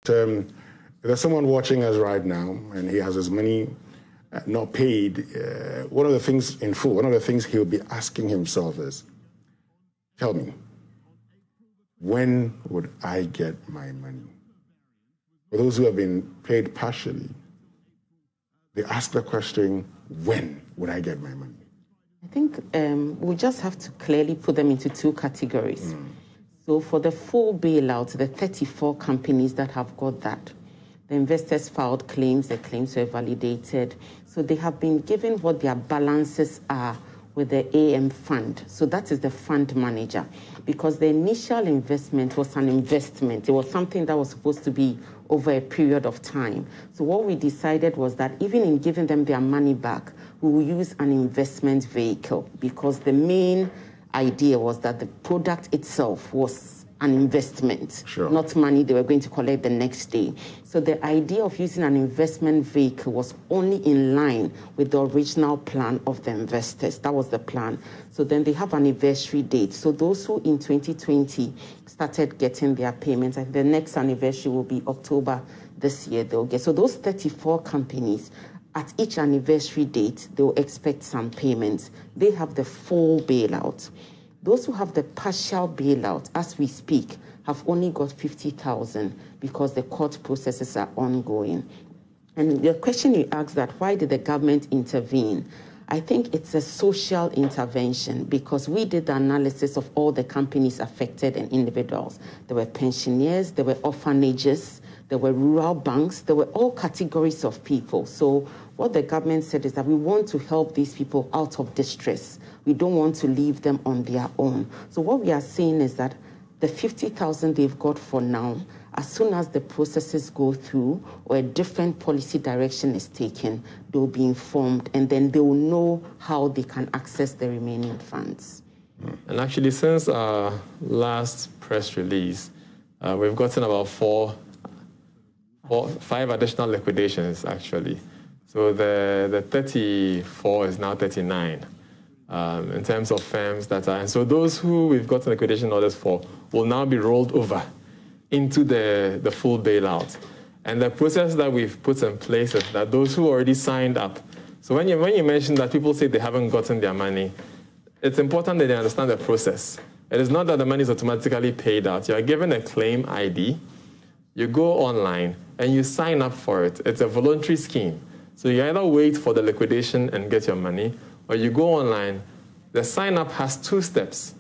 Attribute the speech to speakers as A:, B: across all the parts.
A: There's someone watching us right now, and he has his money not paid. One of the things in full, one of the things he'll be asking himself is, tell me, when would I get my money? For those who have been paid partially, they ask the question, when would I get my money?
B: I think we just have to clearly put them into two categories. So for the full bailout, the 34 companies that have got that, the investors filed claims, the claims were validated. So they have been given what their balances are with the AM fund. So that is the fund manager, because the initial investment was an investment. It was something that was supposed to be over a period of time. So what we decided was that even in giving them their money back, we will use an investment vehicle, because the main idea was that the product itself was an investment, not money they were going to collect the next day. So the idea of using an investment vehicle was only in line with the original plan of the investors. That was the plan. So then they have an anniversary date. So those who in 2020 started getting their payments, and the next anniversary will be October this year, they'll get. So those 34 companies, at each anniversary date, they'll expect some payments. They have the full bailout. Those who have the partial bailout, as we speak, have only got 50,000 because the court processes are ongoing. And the question you asked that, why did the government intervene? I think it's a social intervention, because we did the analysis of all the companies affected and individuals. There were pensioners, there were orphanages, there were rural banks, there were all categories of people. So what the government said is that we want to help these people out of distress. We don't want to leave them on their own. So what we are saying is that the 50,000 they've got for now, as soon as the processes go through or a different policy direction is taken, they'll be informed, and then they will know how they can access the remaining funds.
C: And actually, since our last press release, we've gotten about 5 additional liquidations, actually. So the 34 is now 39 in terms of firms that are. And so those who we've gotten liquidation orders for will now be rolled over into the full bailout. And the process that we've put in place is that those who already signed up, so when you mention that people say they haven't gotten their money, it's important that they understand the process. It is not that the money is automatically paid out. You are given a claim ID, you go online, and you sign up for it. It's a voluntary scheme. So you either wait for the liquidation and get your money, or you go online. The sign-up has 2 steps.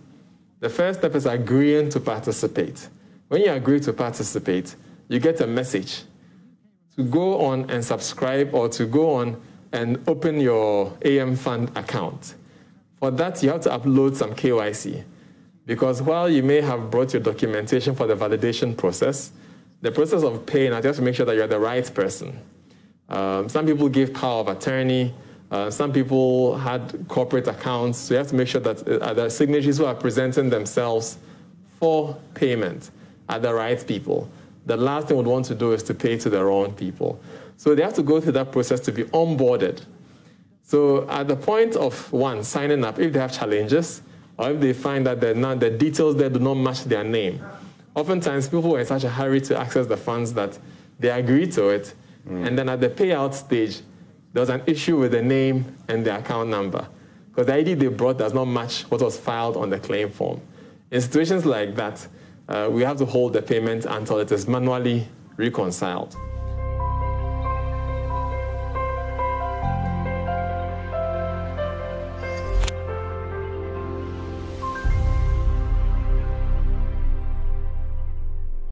C: The first step is agreeing to participate. When you agree to participate, you get a message to go on and subscribe, or to go on and open your AM Fund account. For that, you have to upload some KYC, because while you may have brought your documentation for the validation process, the process of paying, I just to make sure that you're the right person. Some people give power of attorney. Some people had corporate accounts. So you have to make sure that the signatories who are presenting themselves for payment are the right people. The last thing we'd want to do is to pay to the wrong people. So they have to go through that process to be onboarded. So at the point of signing up, if they have challenges, or if they find that the details there do not match their name, oftentimes people are in such a hurry to access the funds that they agree to it. And then at the payout stage, there was an issue with the name and the account number, because the ID they brought does not match what was filed on the claim form. In situations like that, we have to hold the payment until it is manually reconciled.